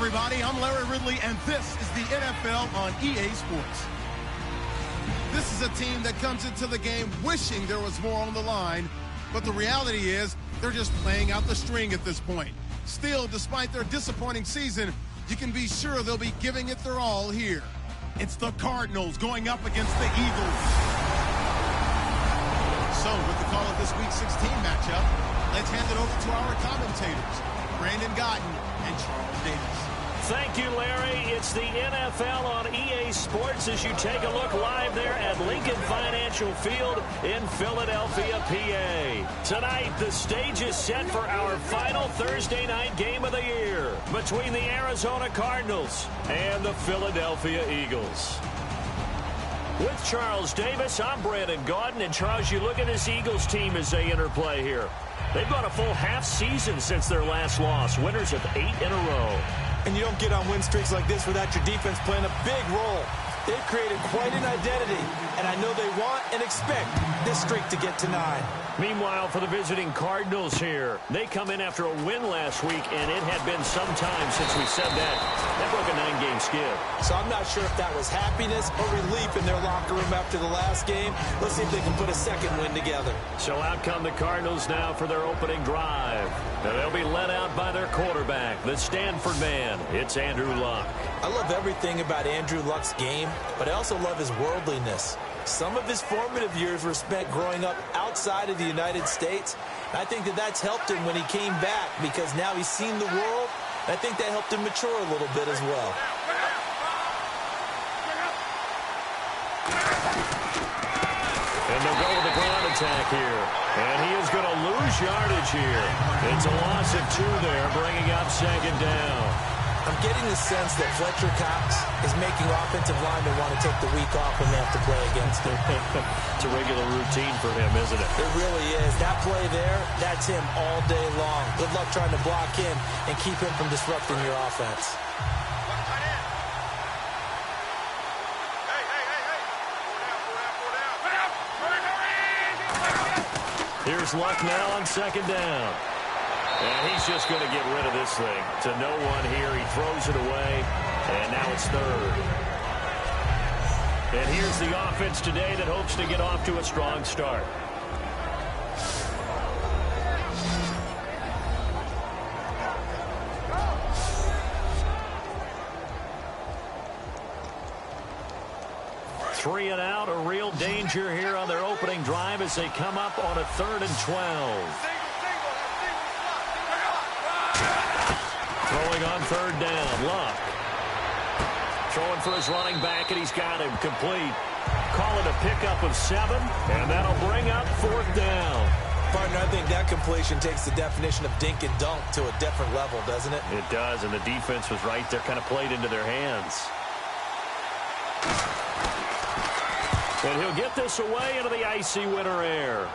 everybody, I'm Larry Ridley, and this is the NFL on EA Sports. This is a team that comes into the game wishing there was more on the line, but the reality is they're just playing out the string at this point. Still, despite their disappointing season, you can be sure they'll be giving it their all here. It's the Cardinals going up against the Eagles. So, with the call of this Week 16 matchup, let's hand it over to our commentators, Brandon Gotten and Charles Davis. Thank you, Larry. It's the NFL on EA Sports as you take a look live there at Lincoln Financial Field in Philadelphia, PA. Tonight, the stage is set for our final Thursday night game of the year between the Arizona Cardinals and the Philadelphia Eagles. With Charles Davis, I'm Brandon Gaudin. And Charles, you look at this Eagles team as they interplay here. They've gone a full half season since their last loss, winners of 8 in a row. And you don't get on win streaks like this without your defense playing a big role. They've created quite an identity, and I know they want and expect this streak to get to 9. Meanwhile, for the visiting Cardinals here, they come in after a win last week, and it had been some time since we said that. That broke a 9-game skid. So I'm not sure if that was happiness or relief in their locker room after the last game. Let's see if they can put a second win together. So out come the Cardinals now for their opening drive. Now they'll be led out by their quarterback, the Stanford man. It's Andrew Luck. I love everything about Andrew Luck's game, but I also love his worldliness. Some of his formative years were spent growing up outside of the United States. I think that that's helped him when he came back because now he's seen the world. I think that helped him mature a little bit as well. And they'll go with the ground attack here. And he is going to lose yardage here. It's a loss of 2 there, bringing up second down. I'm getting the sense that Fletcher Cox is making offensive linemen want to take the week off when they have to play against him. It's a regular routine for him, isn't it? It really is. That play there, that's him all day long. Good luck trying to block him and keep him from disrupting your offense. Here's Luck now on second down. And he's just going to get rid of this thing. To no one here. He throws it away. And now it's third. And here's the offense today that hopes to get off to a strong start. Three and out, a real danger here on their opening drive as they come up on a 3rd and 12. Throwing on 3rd down, Luck. Throwing for his running back, and he's got him complete. Call it a pickup of 7, and that'll bring up 4th down. Partner, I think that completion takes the definition of dink and dunk to a different level, doesn't it? It does, and the defense was right there, kind of played into their hands. And he'll get this away into the icy winter air.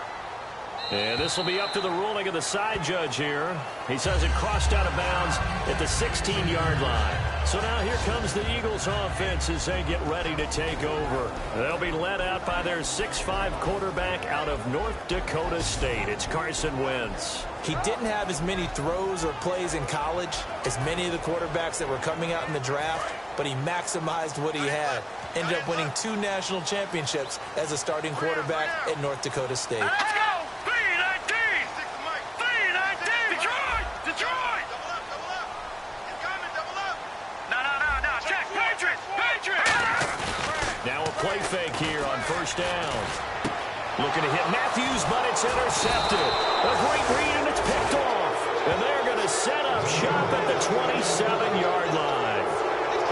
And this will be up to the ruling of the side judge here. He says it crossed out of bounds at the 16-yard line. So now here comes the Eagles offense as they get ready to take over. They'll be led out by their 6'5" quarterback out of North Dakota State. It's Carson Wentz. He didn't have as many throws or plays in college as many of the quarterbacks that were coming out in the draft, but he maximized what he had. Ended up winning 2 national championships as a starting quarterback at North Dakota State. Let's go! 3-19! 3-19! Detroit! Double up! He's coming, double up! No, check! Patriots! Now a play fake here on 1st down. Looking to hit Matthews, but it's intercepted. A great read, and it's picked off. And they're going to set up shop at the 27-yard line.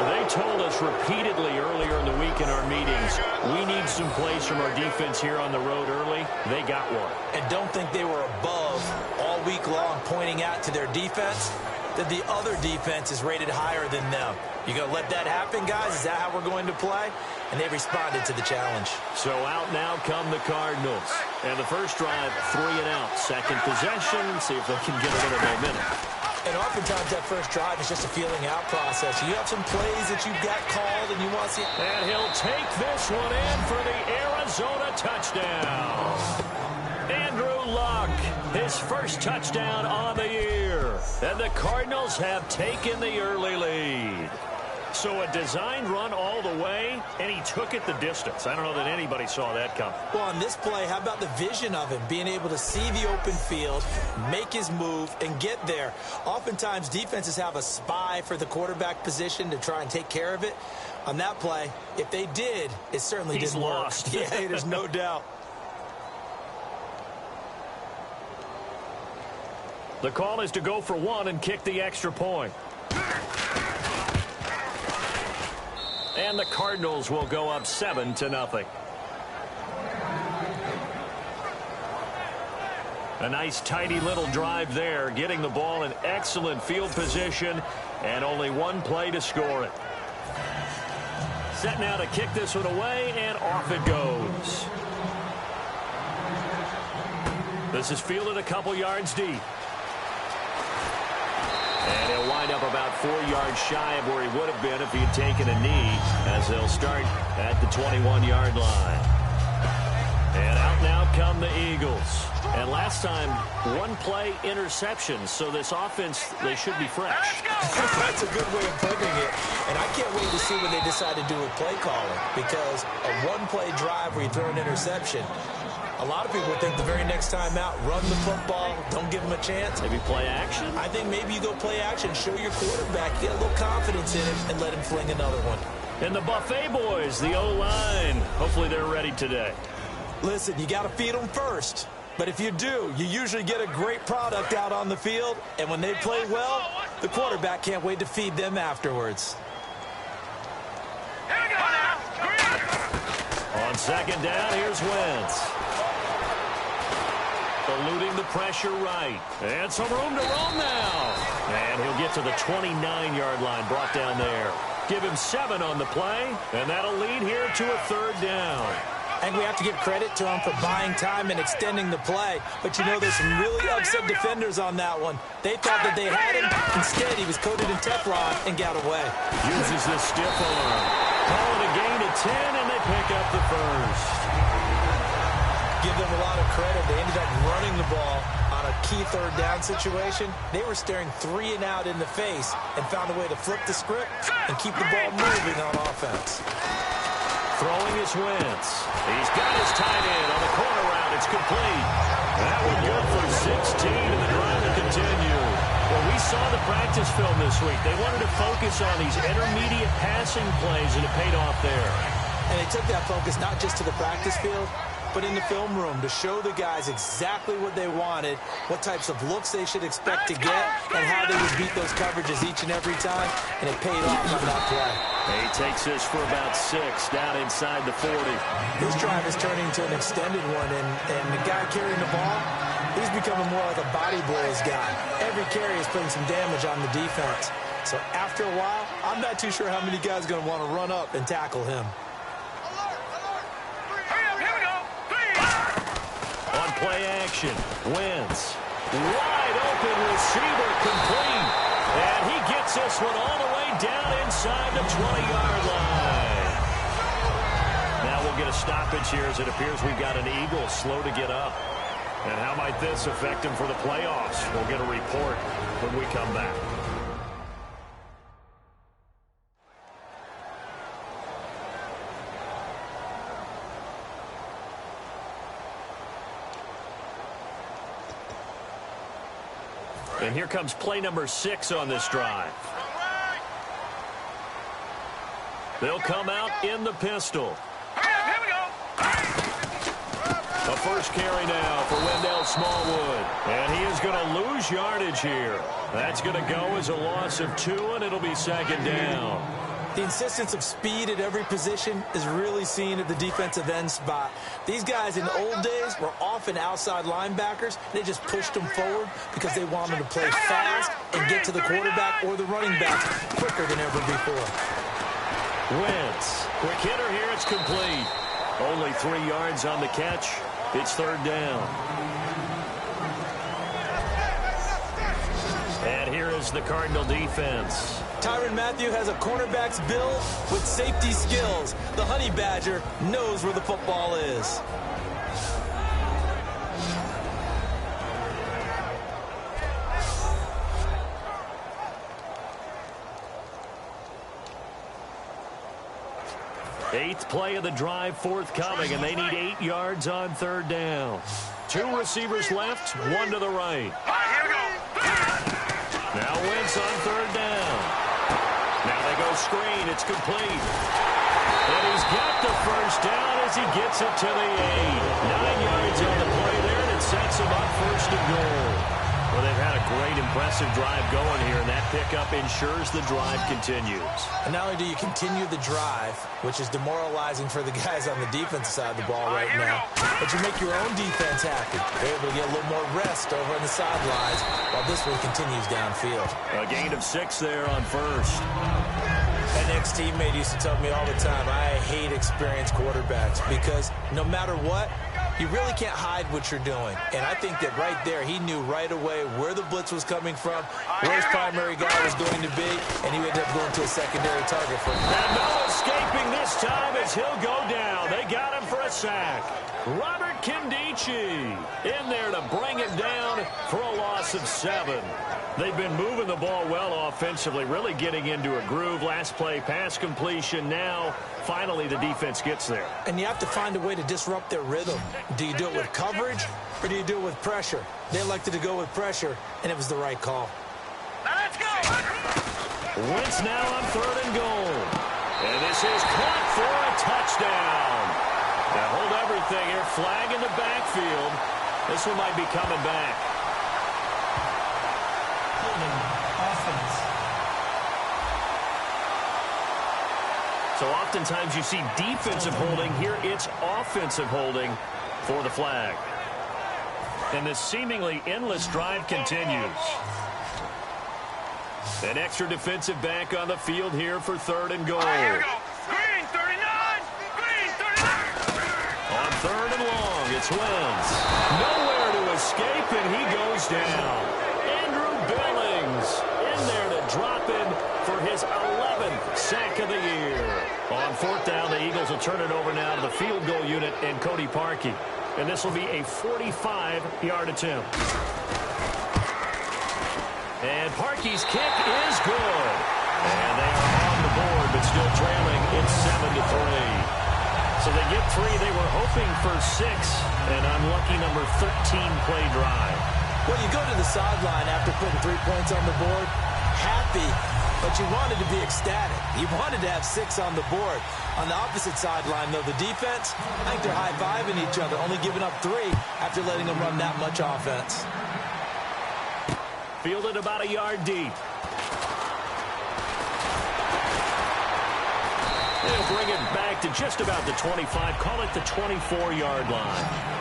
They told us repeatedly earlier in the week in our meetings, we need some plays from our defense here on the road early. They got one. And don't think they were above all week long pointing out to their defense that the other defense is rated higher than them. You going to let that happen, guys? Is that how we're going to play? And they responded to the challenge. So out now come the Cardinals. And the first drive, 3 and out. Second possession. See if they can get a little momentum. And oftentimes that first drive is just a feeling out process. You have some plays that you've got called and you want to see. And he'll take this one in for the Arizona touchdown. Andrew Luck, his first touchdown on the year. quarter, and the Cardinals have taken the early lead. So a designed run all the way, and he took it the distance. I don't know that anybody saw that coming. Well, on this play, how about the vision of him, being able to see the open field, make his move, and get there. Oftentimes, defenses have a spy for the quarterback position to try and take care of it. On that play, if they did, it certainly didn't work. Lost. Yeah, there's no doubt. The call is to go for one and kick the extra point. And the Cardinals will go up 7-0. A nice tidy little drive there, getting the ball in excellent field position, and only one play to score it. Set now to kick this one away, and off it goes. This is fielded a couple yards deep. And he'll wind up about 4 yards shy of where he would have been if he had taken a knee, as they'll start at the 21-yard line. And out now come the Eagles. And last time, one play interception, so this offense, they should be fresh. That's a good way of putting it. And I can't wait to see what they decide to do with play calling, because a one-play drive where you throw an interception, a lot of people think the very next time out, run the football, don't give them a chance. Maybe play action? I think maybe you go play action, show your quarterback, get a little confidence in him, and let him fling another one. And the Buffet boys, the O-line, hopefully they're ready today. Listen, you got to feed them first. But if you do, you usually get a great product out on the field. And when they play well, the quarterback can't wait to feed them afterwards. On second down, here's Wentz. Eluding the pressure right. And some room to roam now. And he'll get to the 29-yard line, brought down there. Give him 7 on the play, and that'll lead here to a third down. And we have to give credit to him for buying time and extending the play. But, you know, there's some really upset defenders on that one. They thought that they had him. Instead, he was coated in Teflon and got away. Uses the stiff arm. Calling a gain of 10, and they pick up the first. Give them a lot of credit. They ended up running the ball on a key third down situation. They were staring 3 and out in the face and found a way to flip the script and keep the ball moving on offense. Throwing is Wentz. He's got his tight end on the corner route. It's complete. That one good for 16, and the drive will continue. Well, we saw the practice film this week. They wanted to focus on these intermediate passing plays, and it paid off there. And they took that focus not just to the practice field, but in the film room to show the guys exactly what they wanted, what types of looks they should expect to get, and how they would beat those coverages each and every time, and it paid off on that play. He takes this for about 6 down inside the 40. This drive is turning into an extended one, and the guy carrying the ball, he's becoming more like a body blows guy. Every carry is putting some damage on the defense. So after a while, I'm not too sure how many guys are going to want to run up and tackle him. On play action, Wentz. Wide open receiver, complete. And he gets this one all the way down inside the 20-yard line. Now we'll get a stoppage here as it appears we've got an Eagle slow to get up. And how might this affect him for the playoffs? We'll get a report when we come back. And here comes play number 6 on this drive. They'll come out in the pistol. Here we go. A first carry now for Wendell Smallwood. And he is going to lose yardage here. That's going to go as a loss of 2, and it'll be second down. The insistence of speed at every position is really seen at the defensive end spot. These guys in the old days were often outside linebackers. They just pushed them forward because they wanted to play fast and get to the quarterback or the running back quicker than ever before. Wentz, quick hitter here, it's complete. Only 3 yards on the catch. It's third down. And here is the Cardinal defense. Tyrann Mathieu has a cornerback's build with safety skills. The Honey Badger knows where the football is. Eighth play of the drive forthcoming, and they need 8 yards on third down. 2 receivers left, 1 to the right. All right, here we go. Now Wentz on third down. Now they go screen. It's complete. And he's got the first down as he gets it to the 8. 9 yards on the play there, and it sets him up first and goal. Well, they've had a great, impressive drive going here, and that pickup ensures the drive continues. And not only do you continue the drive, which is demoralizing for the guys on the defensive side of the ball right now, but you make your own defense happy. They're able to get a little more rest over on the sidelines while this one continues downfield. A gain of 6 there on first. An ex-teammate used to tell me all the time, I hate experienced quarterbacks because no matter what, you really can't hide what you're doing. And I think that right there, he knew right away where the blitz was coming from, where his primary guy was going to be, and he ended up going to a secondary target for him. And no escaping this time as he'll go down. They got him for a sack. Robert Kimdichie in there to bring it down for a loss of 7. They've been moving the ball well offensively, really getting into a groove. Last play, pass completion. Now, finally, the defense gets there. And you have to find a way to disrupt their rhythm. Do you do it with coverage, or do you do it with pressure? They elected to go with pressure, and it was the right call. Now let's go. Wentz now on third and goal. And this is caught for a touchdown. Now hold everything here. Flag in the backfield. This one might be coming back. So oftentimes you see defensive holding. Here it's offensive holding for the flag. And this seemingly endless drive continues. An extra defensive back on the field here for third and goal. Here we go. Green 39. Green 39. On third and long, it's Wentz. Nowhere to escape, and he goes down. Andrew Billings in there to drop in for his 11th sack of the year. On fourth down, the Eagles will turn it over now to the field goal unit and Cody Parkey. And this will be a 45-yard attempt. And Parkey's kick is good. And they are on the board, but still trailing. It's 7-3. So they get 3. They were hoping for 6. An unlucky number 13 play drive. Well, you go to the sideline after putting 3 points on the board, happy, but you wanted to be ecstatic. You wanted to have 6 on the board. On the opposite sideline, though, the defense, I think they're high-fiving each other, only giving up 3 after letting them run that much offense. Fielded about a yard deep. They'll bring it back to just about the 25. Call it the 24-yard line.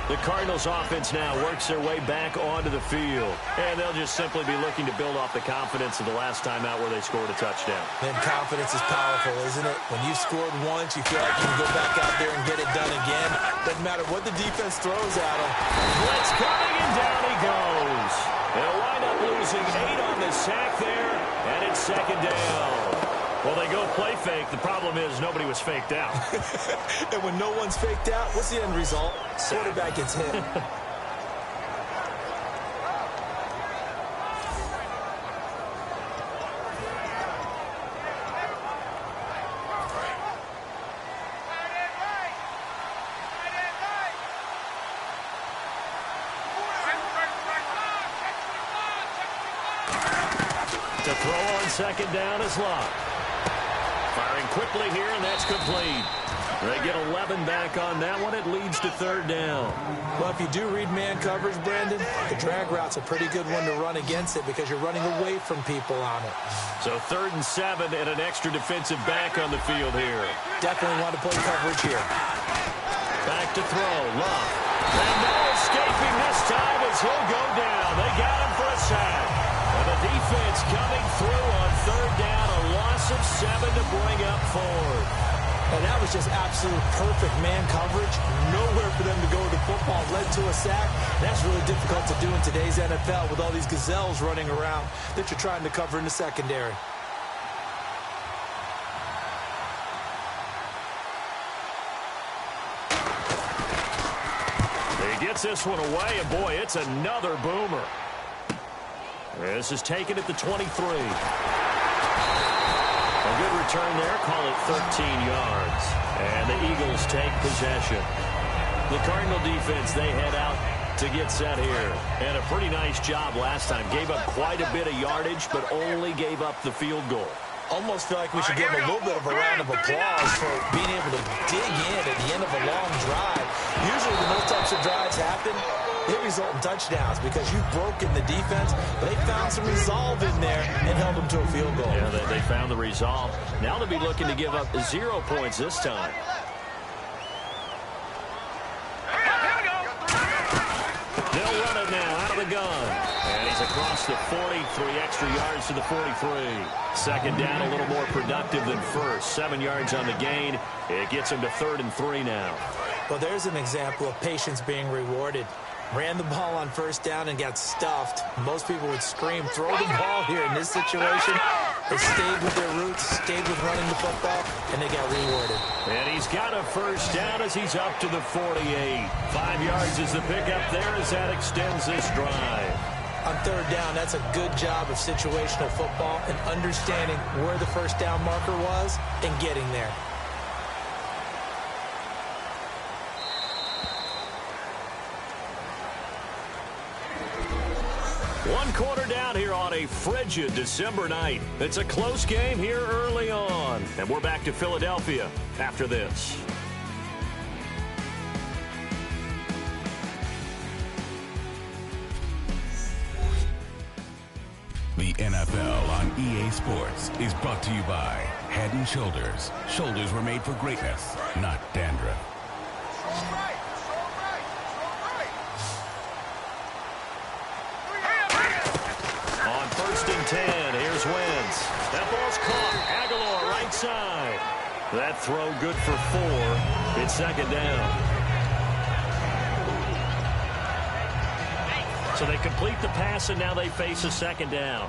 The Cardinals offense now works their way back onto the field. And they'll just simply be looking to build off the confidence of the last time out where they scored a touchdown. And confidence is powerful, isn't it? When you've scored once, you feel like you can go back out there and get it done again. Doesn't matter what the defense throws at them. Blitz coming, and down he goes. They'll wind up losing 8 on the sack there, and it's second down. Well, they go play fake. The problem is nobody was faked out. And when no one's faked out, what's the end result? Quarterback gets hit. To throw on second down is Locke. Firing quickly here, and that's complete. They get 11 back on that one. It leads to third down. Well, if you do read man coverage, Brandon, the drag route's a pretty good one to run against it because you're running away from people on it. So 3rd and 7 and an extra defensive back on the field here. Definitely want to play coverage here. Back to throw. Locke. And no escaping this time as he'll go down. They got him for a sack. And the defense coming through on third down. A loss of 7 to bring up 4. And that was just absolute perfect man coverage. Nowhere for them to go with the football. Led to a sack. That's really difficult to do in today's NFL with all these gazelles running around that you're trying to cover in the secondary. He gets this one away, and boy, it's another boomer. This is taken at the 23. A good return there. Call it 13 yards. And the Eagles take possession. The Cardinal defense, they head out to get set here. And a pretty nice job last time. Gave up quite a bit of yardage, but only gave up the field goal. Almost feel like we should give a little bit of a round of applause for being able to dig in at the end of a long drive. Usually when those types of drives happen, they result in touchdowns because you've broken the defense. They found some resolve in there and held them to a field goal. Yeah, they found the resolve. Now they'll be looking to give up 0 points this time. They'll run it now out of the gun. And he's across the 40, 3 extra yards to the 43. Second down, a little more productive than first. 7 yards on the gain. It gets him to 3rd and 3 now. Well, there's an example of patience being rewarded. Ran the ball on first down and got stuffed. Most people would scream, throw the ball here in this situation. They stayed with their roots, stayed with running the football, and they got rewarded. And he's got a first down as he's up to the 48. 5 yards is the pickup there as that extends this drive. On third down, that's a good job of situational football and understanding where the first down marker was and getting there. One quarter down here on a frigid December night. It's a close game here early on. And we're back to Philadelphia after this. The NFL on EA Sports is brought to you by Head & Shoulders. Shoulders were made for greatness, not dandruff. On 1st and 10, here's Wentz. That ball's caught. Aguilar right side. That throw good for 4. It's 2nd down. So they complete the pass, and now they face a 2nd down.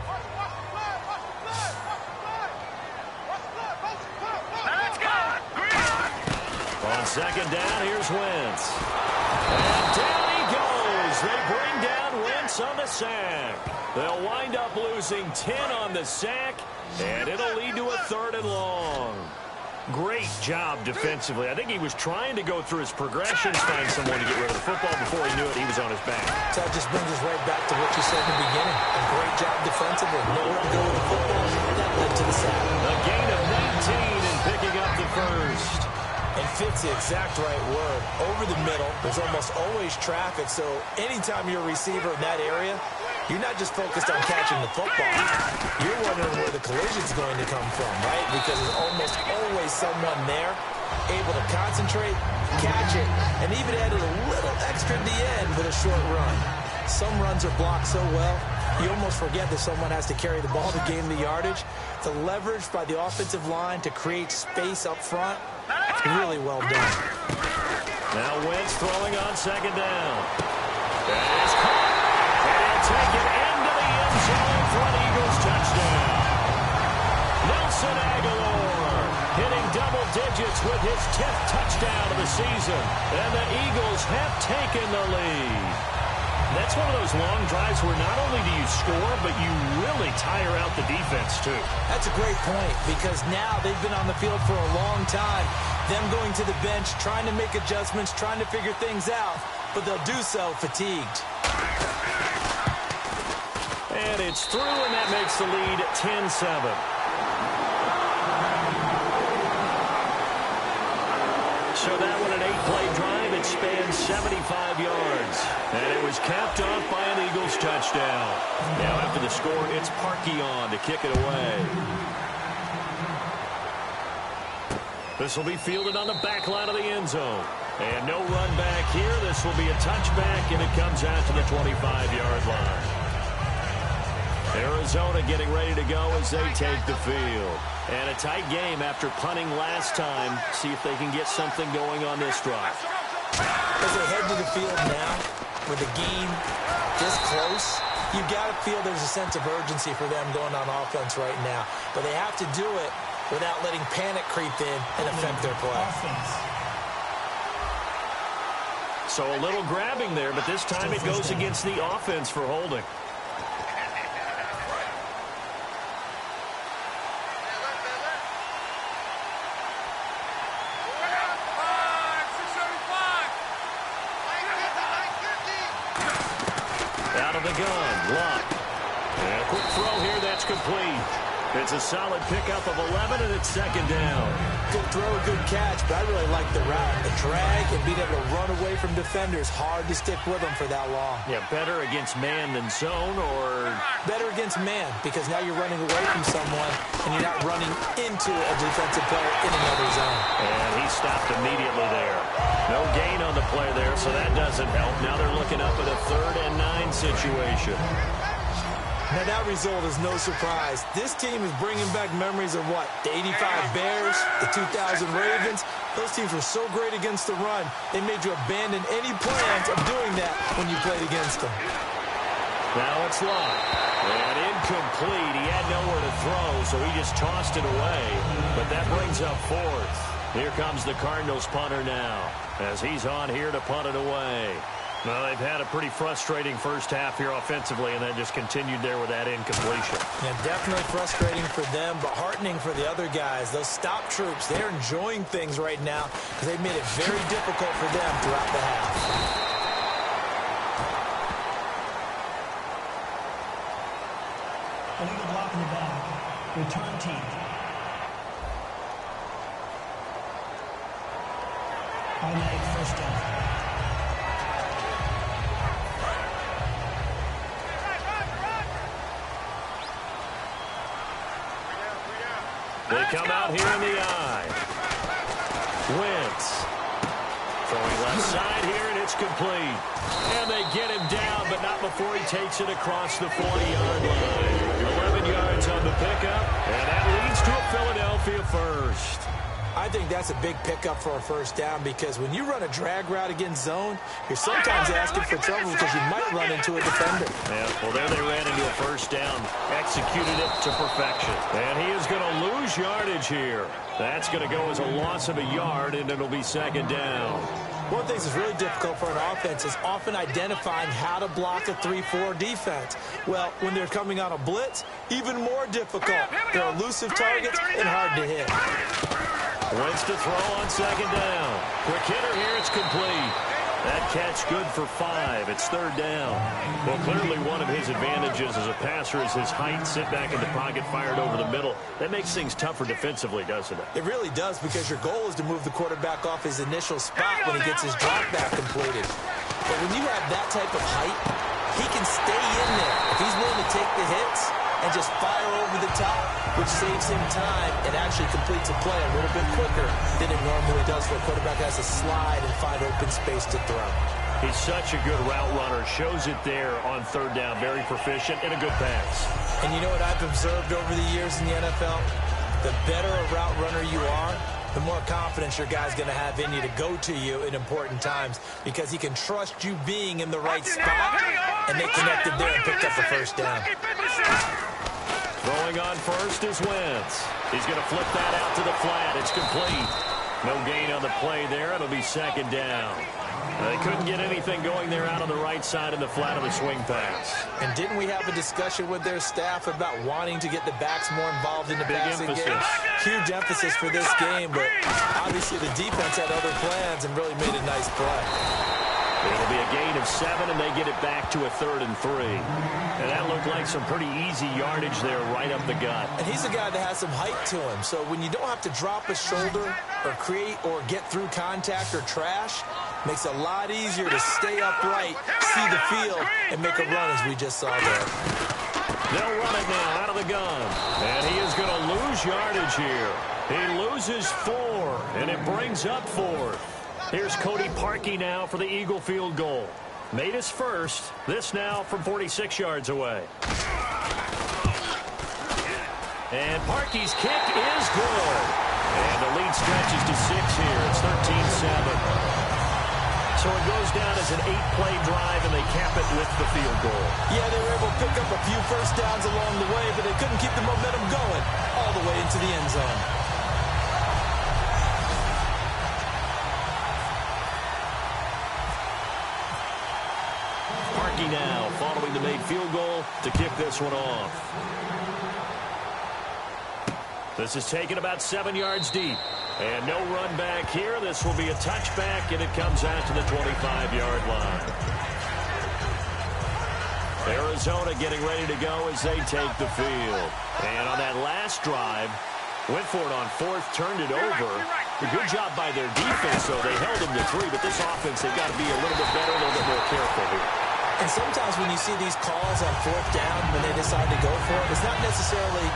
On 2nd down, here's Wentz. And down he goes. They bring down Wentz on the sack. They'll wind up losing 10 on the sack, and it'll lead to a 3rd and long. Great job defensively. I think he was trying to go through his progressions, find someone to get rid of the football. Before he knew it, he was on his back. So that just brings us right back to what you said in the beginning. A great job defensively. Nowhere to go with the football. That led to the sack. A gain of 19 and picking up the first. And fits the exact right word. Over the middle, there's almost always traffic. So anytime you're a receiver in that area, you're not just focused on catching the football. You're wondering where the collision's going to come from, right? Because there's almost always someone there able to concentrate, catch it, and even add a little extra at the end with a short run. Some runs are blocked so well, you almost forget that someone has to carry the ball to gain the yardage. The leverage by the offensive line to create space up front, really well done. Now Wentz throwing on 2nd down. That is caught. And he'll take it into the end zone for an Eagles touchdown. Nelson Aguilar hitting double digits with his 10th touchdown of the season. And the Eagles have taken the lead. That's one of those long drives where not only do you score, but you really tire out the defense, too. That's a great point, because now they've been on the field for a long time. Them going to the bench, trying to make adjustments, trying to figure things out, but they'll do so fatigued. And it's through, and that makes the lead 10-7. So that one an 8-play drive. It spans 75 yards. And it was capped off by an Eagles touchdown. Now after the score, it's Parkey on to kick it away. This will be fielded on the back line of the end zone. And no run back here. This will be a touchback, and it comes out to the 25-yard line. Arizona getting ready to go as they take the field. And a tight game after punting last time. See if they can get something going on this drive. As they head to the field now, with the game this close, you've got to feel there's a sense of urgency for them going on offense right now. But they have to do it without letting panic creep in and affect their play. So a little grabbing there, but this time it goes against the offense for holding. Out of the gun, Luck. And a quick throw here, that's complete. It's a solid pickup of 11, and it's second down. Good throw, good catch, but I really like the route. The drag and being able to run away from defenders. Hard to stick with them for that long. Yeah, better against man than zone, or... Better against man, because now you're running away from someone, and you're not running into a defensive player in another zone. And he stopped immediately there. No gain on the play there, so that doesn't help. Now they're looking up at a 3rd and 9 situation. Now, that result is no surprise. This team is bringing back memories of what? The 85 Bears, the 2000 Ravens. Those teams were so great against the run, they made you abandon any plans of doing that when you played against them. Now it's Luck. And incomplete. He had nowhere to throw, so he just tossed it away. But that brings up 4th. Here comes the Cardinals punter now, as he's on here to punt it away. Well, they've had a pretty frustrating first half here offensively, and then just continued there with that incompletion. Yeah, definitely frustrating for them, but heartening for the other guys. Those stop troops, they're enjoying things right now because they've made it very difficult for them throughout the half. Illegal block in the back. Return team. Automatic first down. They come out here in the eye. Wentz. Throwing left side here, and it's complete. And they get him down, but not before he takes it across the 40-yard line. 11 yards on the pickup, and that leads to a Philadelphia first. I think that's a big pickup for a first down because when you run a drag route against zone, you're sometimes asking for trouble because you might run into a defender. Yeah, well, there they ran into a first down, executed it to perfection. And he is going to lose yardage here. That's going to go as a loss of a yard, and it'll be second down. One of the things that's really difficult for an offense is often identifying how to block a 3-4 defense. Well, when they're coming on a blitz, even more difficult. They're elusive targets and hard to hit. Wentz to throw on second down. Quick hitter here, it's complete. That catch good for 5. It's third down. Well, clearly one of his advantages as a passer is his height. Sit back in the pocket, fired over the middle. That makes things tougher defensively, doesn't it? It really does because your goal is to move the quarterback off his initial spot when he gets his drop back completed. But when you have that type of height, he can stay in there. If he's willing to take the hits and just fire over the top, which saves him time and actually completes a play a little bit quicker than it normally does for a quarterback that has to slide and find open space to throw. He's such a good route runner. Shows it there on third down. Very proficient and a good pass. And you know what I've observed over the years in the NFL? The better a route runner you are, the more confidence your guy's going to have in you to go to you in important times because he can trust you being in the right spot, and they connected there and picked up the first down. Throwing on first is Wentz. He's going to flip that out to the flat. It's complete. No gain on the play there. It'll be second down. They couldn't get anything going there out on the right side in the flat of the swing pass. And didn't we have a discussion with their staff about wanting to get the backs more involved in the passing game? Huge emphasis for this game, but obviously the defense had other plans and really made a nice play. It'll be a gain of 7, and they get it back to a 3rd and 3. And that looked like some pretty easy yardage there right up the gut. And he's a guy that has some height to him, so when you don't have to drop a shoulder or create or get through contact or trash, makes it a lot easier to stay upright, see the field, and make a run as we just saw there. They'll run it now out of the gun. And he is going to lose yardage here. He loses 4, and it brings up 4th. Here's Cody Parkey now for the Eagle field goal. Made his first. This now from 46 yards away. And Parkey's kick is good. And the lead stretches to 6 here. It's 13-7. So it goes down as an 8-play drive, and they cap it with the field goal. Yeah, they were able to pick up a few first downs along the way, but they couldn't keep the momentum going all the way into the end zone. Now following the made field goal to kick this one off. This is taken about 7 yards deep. And no run back here. This will be a touchback, and it comes out to the 25-yard line. Arizona getting ready to go as they take the field. And on that last drive, went for it on fourth, turned it over. A good job by their defense, though. They held them to 3, but this offense, they've got to be a little bit better, a little bit more careful here. And sometimes when you see these calls on fourth down, when they decide to go for it, it's not necessarily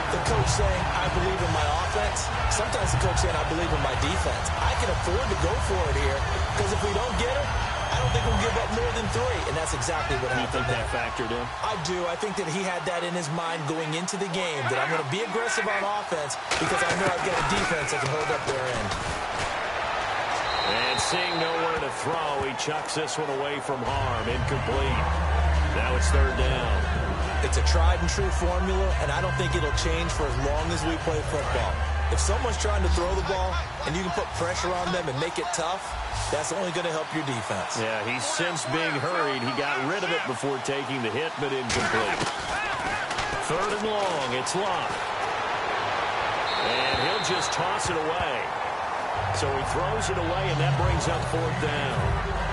the coach saying, I believe in my offense. Sometimes the coach saying, I believe in my defense. I can afford to go for it here, because if we don't get it, I don't think we'll give up more than 3. And that's exactly what happened. You think that factored in? I do. I think that he had that in his mind going into the game, that I'm going to be aggressive on offense because I know I've got a defense that can hold up their end. And seeing nowhere to throw, he chucks this one away from harm. Incomplete. Now it's third down. It's a tried and true formula, and I don't think it'll change for as long as we play football. If someone's trying to throw the ball and you can put pressure on them and make it tough, that's only going to help your defense. Yeah, he's since being hurried. He got rid of it before taking the hit, but incomplete. Third and long. It's Locke. And he'll just toss it away. So he throws it away, and that brings up fourth down.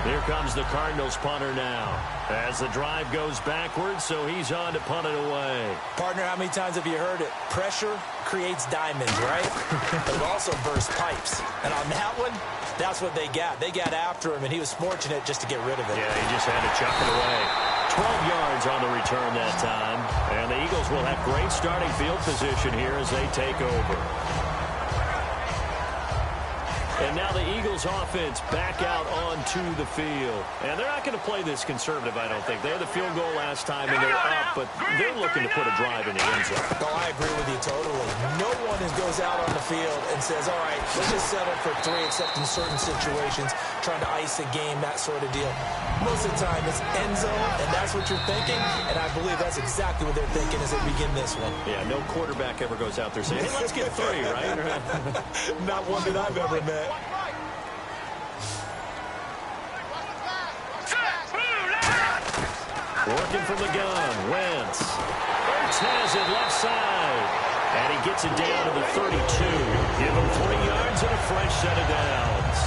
Here comes the Cardinals punter now. As the drive goes backwards, so he's on to punt it away. Partner, how many times have you heard it? Pressure creates diamonds, right? But it also bursts pipes. And on that one, that's what they got. They got after him, and he was fortunate just to get rid of it. Yeah, he just had to chuck it away. 12 yards on the return that time. And the Eagles will have great starting field position here as they take over. And now the Eagles offense back out onto the field. And they're not going to play this conservative, I don't think. They had the field goal last time, and they're up, but they're looking to put a drive in the end zone. Oh, I agree with you totally. No one goes out on the field and says, all right, let's just settle for 3, except in certain situations, trying to ice a game, that sort of deal. Most of the time, it's end zone, and that's what you're thinking, and I believe that's exactly what they're thinking as they begin this one. Yeah, no quarterback ever goes out there saying, hey, let's get 3, right? Not one that I've ever met. Working from the gun, Wentz. Wentz has it left side. And he gets it down to the 32. Give him 3 yards and a fresh set of downs.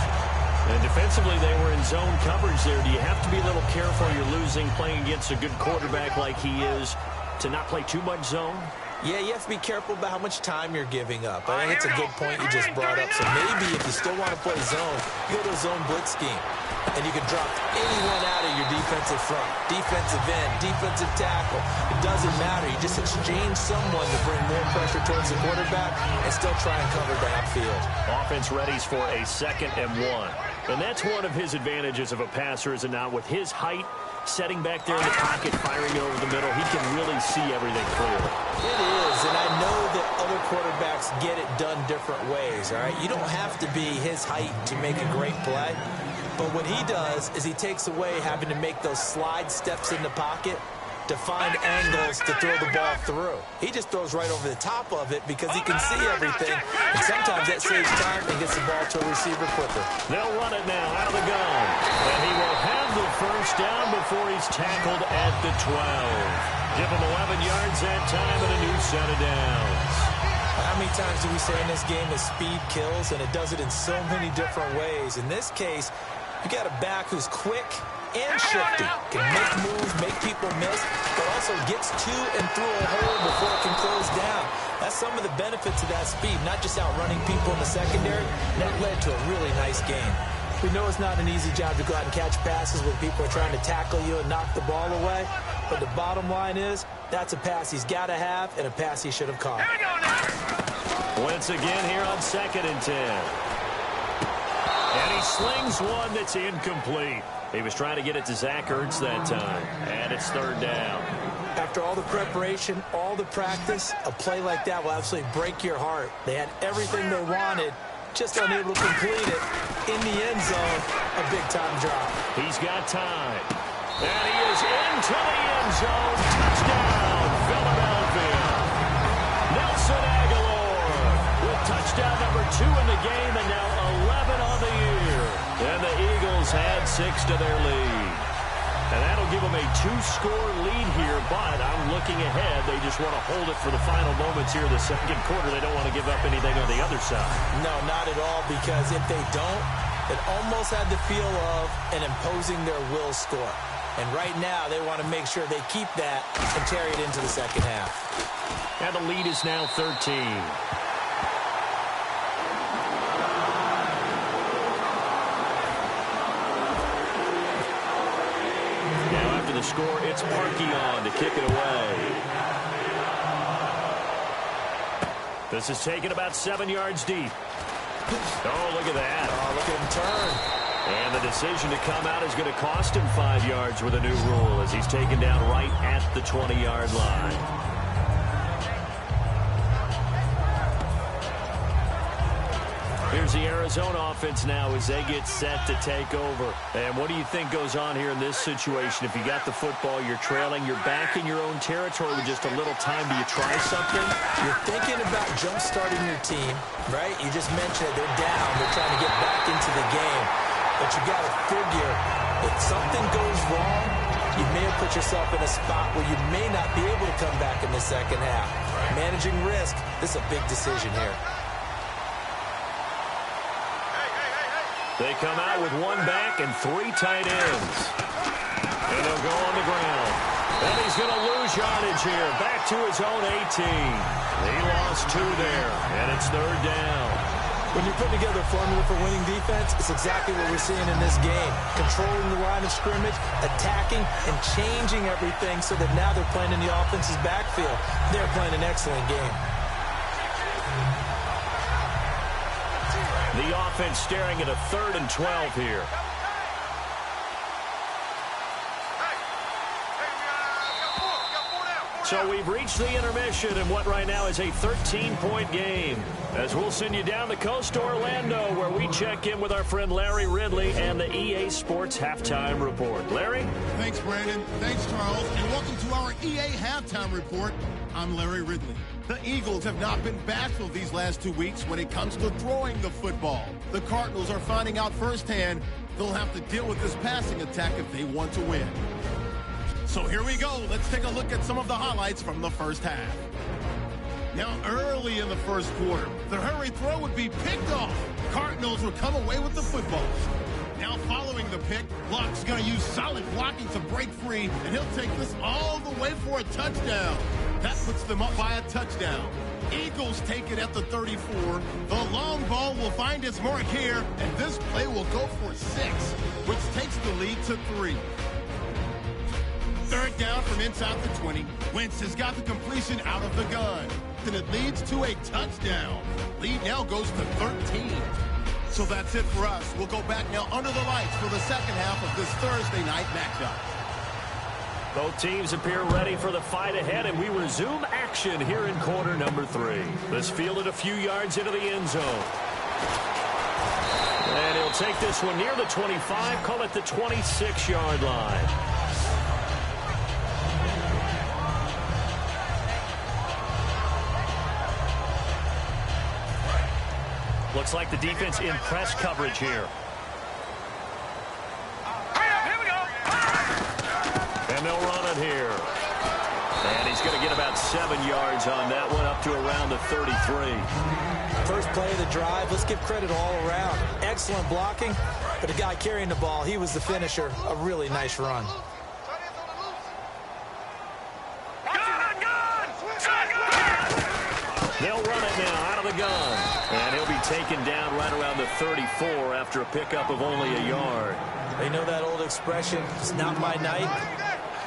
And defensively, they were in zone coverage there. Do you have to be a little careful? You're losing, playing against a good quarterback like he is, to not play too much zone? Yeah, you have to be careful about how much time you're giving up. I think it's a good point you just brought up. So maybe if you still want to play zone, you go to a zone blitz scheme. And you can drop anyone out of your defensive front, defensive end, defensive tackle. It doesn't matter. You just exchange someone to bring more pressure towards the quarterback and still try and cover downfield. Offense readies for a 2nd and 1. And that's one of his advantages of a passer, is it not? With his height, setting back there in the pocket, firing it over the middle, he can really see everything clearly. It is, and I know that other quarterbacks get it done different ways, all right? You don't have to be his height to make a great play. But what he does is he takes away having to make those slide steps in the pocket to find angles to throw the ball through. He just throws right over the top of it because he can see everything. And sometimes that saves time and gets the ball to a receiver quicker. They'll run it now out of the gun. And he will have the first down before he's tackled at the 12. Give him 11 yards that time and a new set of downs. How many times do we say in this game that speed kills, and it does it in so many different ways? In this case, you got a back who's quick and shifty, can make moves, make people miss, but also gets to and through a hole before it can close down. That's some of the benefits of that speed, not just outrunning people in the secondary. That led to a really nice game. We know it's not an easy job to go out and catch passes when people are trying to tackle you and knock the ball away, but the bottom line is that's a pass he's got to have and a pass he should have caught. Once again here on 2nd and 10. And he slings one that's incomplete. He was trying to get it to Zach Ertz that time. And it's 3rd down. After all the preparation, all the practice, a play like that will absolutely break your heart. They had everything they wanted, just unable to complete it. In the end zone, a big-time drop. He's got time. And he is into the end zone. Touchdown, Philadelphia. Nelson Aguilar with touchdown number 2 in the game, and now 11 on the year. And the Eagles add 6 to their lead. And that'll give them a 2-score lead here, but I'm looking ahead. They just want to hold it for the final moments here in the 2nd quarter. They don't want to give up anything on the other side. No, not at all, because if they don't, it almost had the feel of an imposing their will score. And right now, they want to make sure they keep that and carry it into the second half. And the lead is now 13. Now after the score, it's Parkey on to kick it away. This is taken about 7 yards deep. Oh, look at that. Oh, look at him turn. And the decision to come out is going to cost him 5 yards with a new rule as he's taken down right at the 20-yard line. Here's the Arizona offense now as they get set to take over. And what do you think goes on here in this situation? If you got the football, you're trailing, you're back in your own territory with just a little time. Do you try something? You're thinking about jump-starting your team, right? You just mentioned it. They're down. They're trying to get back into the game. But you got to figure, if something goes wrong, you may have put yourself in a spot where you may not be able to come back in the second half. Managing risk, this is a big decision here. They come out with one back and 3 tight ends. And they'll go on the ground. And he's going to lose yardage here. Back to his own 18. He lost 2 there, and it's 3rd down. When you put together a formula for winning defense, it's exactly what we're seeing in this game. Controlling the line of scrimmage, attacking, and changing everything so that now they're playing in the offense's backfield. They're playing an excellent game. The offense staring at a 3rd and 12 here. So we've reached the intermission in what right now is a 13-point game. As we'll send you down the coast to Orlando, where we check in with our friend Larry Ridley and the EA Sports Halftime Report. Larry? Thanks, Brandon. Thanks, Charles. And welcome to our EA Halftime Report. I'm Larry Ridley. The Eagles have not been bashful these last 2 weeks when it comes to throwing the football. The Cardinals are finding out firsthand they'll have to deal with this passing attack if they want to win. So here we go. Let's take a look at some of the highlights from the first half. Now, early in the first quarter, the hurry throw would be picked off. Cardinals would come away with the football. Now, following the pick, Luck's going to use solid blocking to break free, and he'll take this all the way for a touchdown. That puts them up by a touchdown. Eagles take it at the 34. The long ball will find its mark here, and this play will go for 6, which takes the lead to 3. 3rd down from inside the 20. Wentz has got the completion out of the gun. And it leads to a touchdown. Lead now goes to 13. So that's it for us. We'll go back now under the lights for the second half of this Thursday night matchup. Both teams appear ready for the fight ahead, and we resume action here in quarter number 3. This fielded a few yards into the end zone. And he'll take this one near the 25, call it the 26-yard line. Looks like the defense in press coverage here. Here we go. And they'll run it here. And he's going to get about 7 yards on that one, up to around the 33. First play of the drive, let's give credit all around. Excellent blocking, but the guy carrying the ball, he was the finisher. A really nice run. They'll run it now out of the gun. And he'll be taken down right around the 34 after a pickup of only a yard. They know that old expression, it's not my night.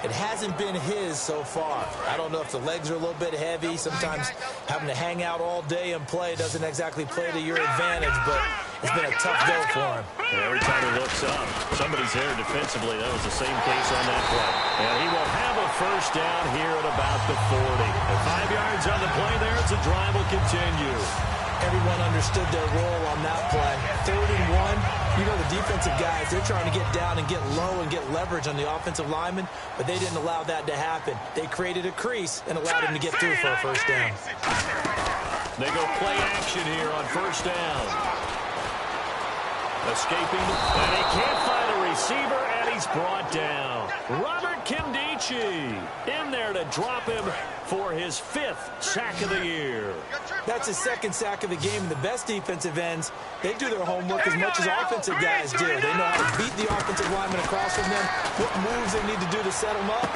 It hasn't been his so far. I don't know if the legs are a little bit heavy. Sometimes having to hang out all day and play doesn't exactly play to your advantage, but it's been a tough go for him. And every time he looks up, somebody's there defensively. That was the same case on that play. And he will have a first down here at about the 40. At 5 yards on the play there as the drive will continue. Everyone understood their role on that play. 3rd and 1, you know the defensive guys, they're trying to get down and get low and get leverage on the offensive lineman, but they didn't allow that to happen. They created a crease and allowed him to get through for a first down. They go play action here on first down. Escaping, and he can't find a receiver, and he's brought down. Robert Kimdich Ritchie in there to drop him for his 5th sack of the year. That's his 2nd sack of the game. And the best defensive ends, they do their homework as much as offensive guys do. They know how to beat the offensive lineman across from them, what moves they need to do to set them up.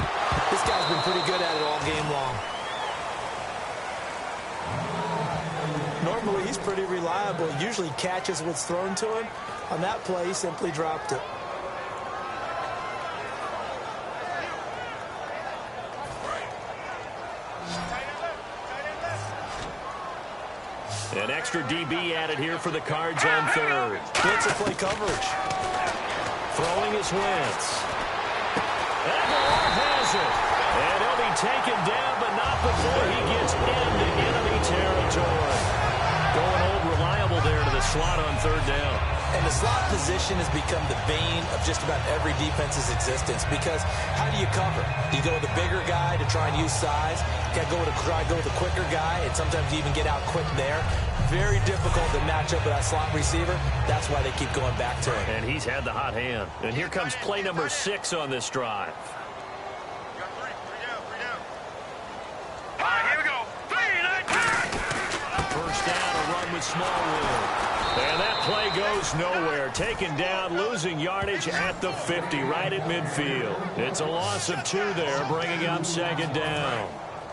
This guy's been pretty good at it all game long. Normally, he's pretty reliable. He usually catches what's thrown to him. On that play, he simply dropped it. An extra DB added here for the Cards on 3rd. Blitzer play coverage. Throwing his Wentz. Aguilar has it. And he'll be taken down, but not before he gets into enemy territory. Going old reliable there to the slot on 3rd down. And the slot position has become the bane of just about every defense's existence, because how do you cover? Do you go with the bigger guy to try and use size? You got to try to go with the quicker guy, and sometimes you even get out quick there. Very difficult to match up with that slot receiver. That's why they keep going back to him. And he's had the hot hand. And here comes play number 6 on this drive. Here we go. 3, First down, a run with Smallwood. And that play goes nowhere. Taken down, losing yardage at the 50, right at midfield. It's a loss of 2 there, bringing up 2nd down.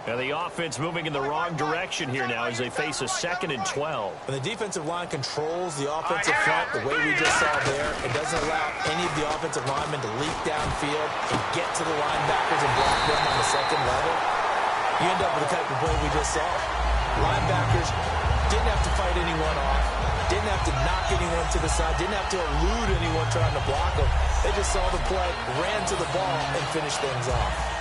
And the offense moving in the wrong direction here now as they face a 2nd and 12. When the defensive line controls the offensive front the way we just saw there, it doesn't allow any of the offensive linemen to leak downfield and get to the linebackers and block them on the 2nd level. You end up with the type of play we just saw. Linebackers didn't have to fight anyone off, didn't have to knock anyone to the side, didn't have to elude anyone trying to block them. They just saw the play, ran to the ball, and finished things off.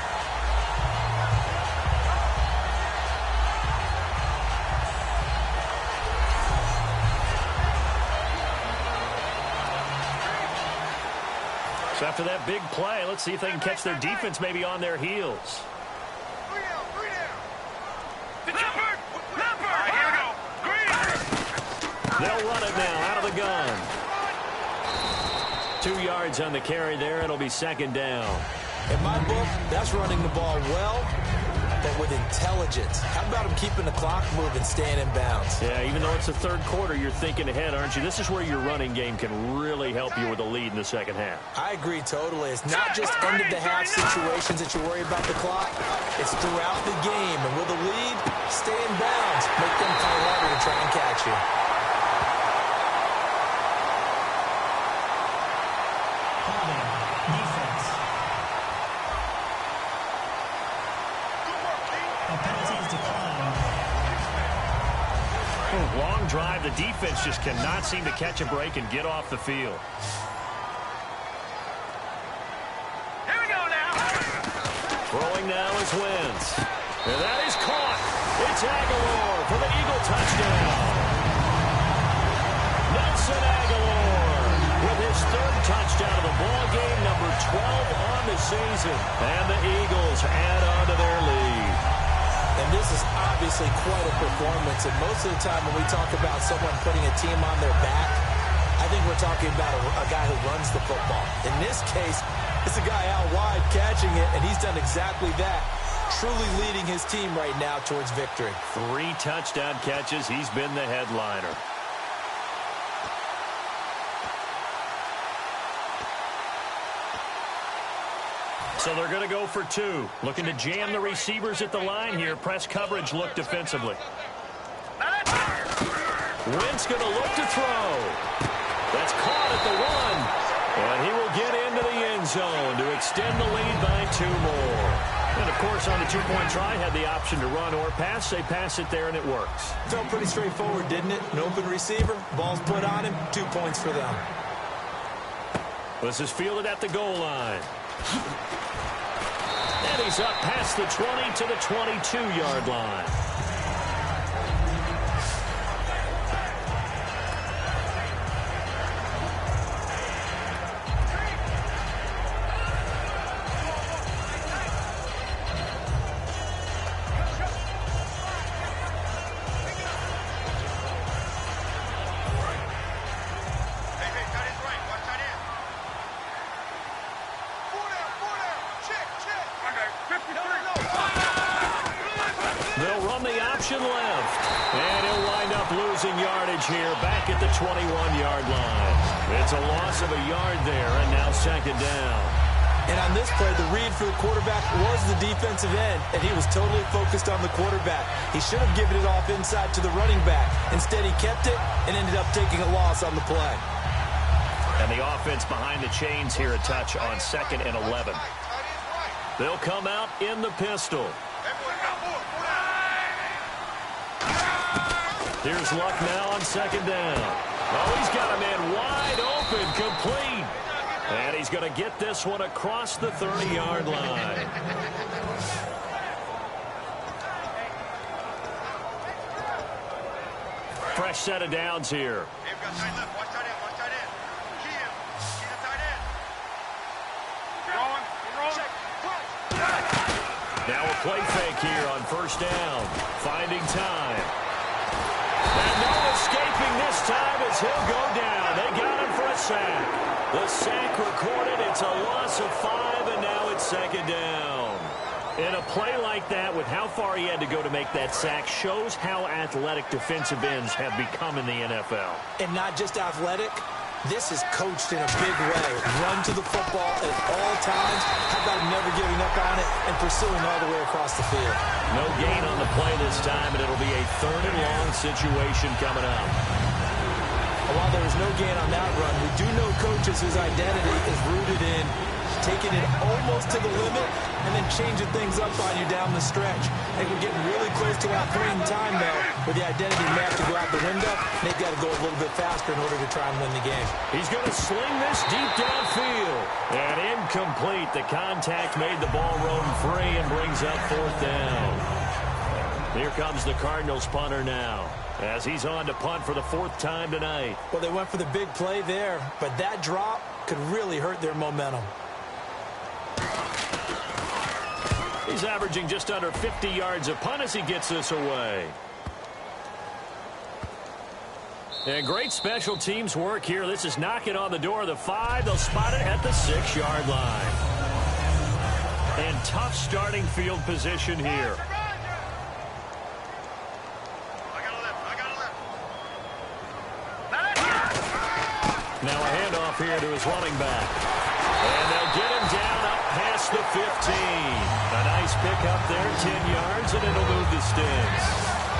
So after that big play, let's see if they can catch their defense maybe on their heels. 3 down. Leopard! Here we go. Green! They'll run it now out of the gun. 2 yards on the carry there. It'll be 2nd down. In my book, that's running the ball well, but with intelligence. How about him keeping the clock moving, staying in bounds? Yeah, even though it's the 3rd quarter, you're thinking ahead, aren't you? This is where your running game can really help you with a lead in the 2nd half. I agree totally. It's not just end-of-the-half situations that you worry about the clock. It's throughout the game. And with a lead, stay in bounds. Make them fight harder to try and catch you. Defense. A penalty is declined. Long drive. The defense just cannot seem to catch a break and get off the field. Here we go now. Throwing now is Wentz. And that is caught. It's Aguilar for the Eagle touchdown. Nelson Aguilar with his 3rd touchdown of the ball game, number 12 on the season. And the Eagles add on to their lead. And this is obviously quite a performance. And most of the time when we talk about someone putting a team on their back, I think we're talking about a guy who runs the football. In this case, it's a guy out wide catching it, and he's done exactly that. Truly leading his team right now towards victory. 3 touchdown catches. He's been the headliner. So they're going to go for 2. Looking to jam the receivers at the line here. Press coverage look defensively. Wentz going to look to throw. That's caught at the 1. And he will get into the end zone to extend the lead by 2 more. And, of course, on the 2-point try, had the option to run or pass. They pass it there, and it works. Felt pretty straightforward, didn't it? An open receiver, ball's put on him, 2 points for them. This is fielded at the goal line. And he's up past the 20 to the 22-yard line. Check. They'll run the option left. And he'll wind up losing yardage here back at the 21-yard line. It's a loss of a yard there, and now second down. And on this play, the read for the quarterback was the defensive end, and he was totally focused on the quarterback. He should have given it off inside to the running back. Instead, he kept it and ended up taking a loss on the play. And the offense behind the chains here, a touch on 2nd and 11. They'll come out in the pistol. Here's Luck now on 2nd down. Oh, he's got a man wide open, complete. And he's going to get this one across the 30-yard line. Fresh set of downs here. Now a play fake here on 1st down. Finding time. And no escaping this time as he'll go down. They got him for a sack. The sack recorded. It's a loss of 5, and now it's 2nd down. In a play like that, with how far he had to go to make that sack, shows how athletic defensive ends have become in the NFL. And not just athletic. This is coached in a big way. Run to the football at all times. How about never giving up on it and pursuing all the way across the field? No gain on the play this time, and it'll be a 3rd and long situation coming up. While there was no gain on that run, we do know coaches whose identity is rooted in taking it almost to the limit and then changing things up on you down the stretch. I think we're getting really close to that point in time, though, where the identity may have to go out the window, and they've got to go a little bit faster in order to try and win the game. He's going to sling this deep downfield. And incomplete. The contact made the ball roam free and brings up 4th down. Here comes the Cardinals punter now, as he's on to punt for the 4th time tonight. Well, they went for the big play there, but that drop could really hurt their momentum. He's averaging just under 50 yards a punt as he gets this away. And great special teams work here. This is knocking on the door of the 5. They'll spot it at the 6-yard line. And tough starting field position here. Now a handoff here to his running back. And they'll get him down up past the 15. A nice pick up there, 10 yards, and it'll move the sticks.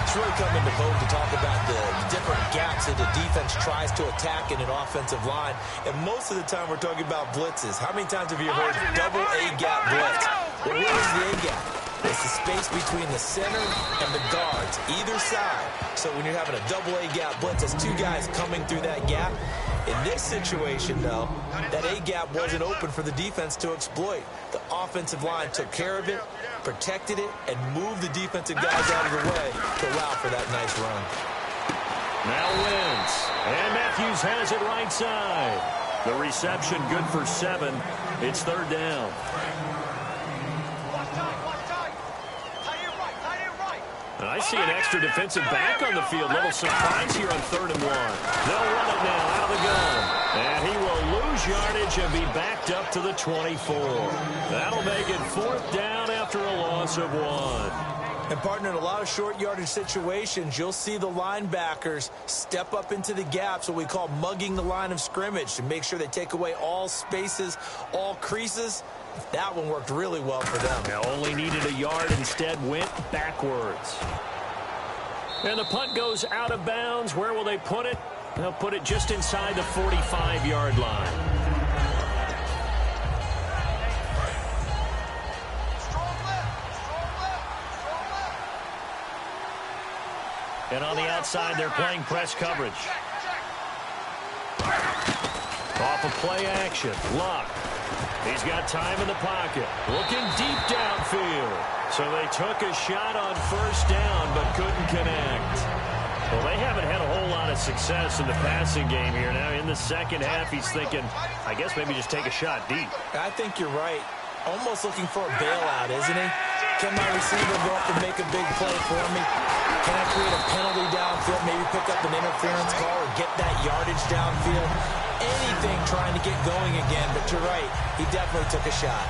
It's really come into vogue to talk about the different gaps that the defense tries to attack in an offensive line. And most of the time we're talking about blitzes. How many times have you heard double A-gap blitz? Well, what is the A-gap? It's the space between the center and the guards, either side. So when you're having a double A-gap blitz, that's 2 guys coming through that gap. In this situation, though, that A-gap wasn't open for the defense to exploit. The offensive line took care of it, protected it, and moved the defensive guys out of the way to allow for that nice run. Now Wentz. And Matthews has it right side. The reception good for 7. It's 3rd down. And I see an extra defensive back on the field. Little surprise here on 3rd and 1. They'll run it now out of the gun. And he will lose yardage and be backed up to the 24. That'll make it 4th down after a loss of 1. And, partner, in a lot of short yardage situations, you'll see the linebackers step up into the gaps, what we call mugging the line of scrimmage, to make sure they take away all spaces, all creases. That one worked really well for them. Now only needed a yard, instead went backwards. And the punt goes out of bounds. Where will they put it? They'll put it just inside the 45-yard line. And on the outside, they're playing press coverage. Off of play action. Luck. He's got time in the pocket. Looking deep downfield. So they took a shot on 1st down, but couldn't connect. Well, they haven't had a whole lot of success in the passing game here. Now in the second half, he's thinking, I guess maybe just take a shot deep. I think you're right. Almost looking for a bailout, isn't he? Can my receiver go up and make a big play for me? Can I create a penalty downfield, maybe pick up an interference call or get that yardage downfield? Anything trying to get going again, but you're right. He definitely took a shot.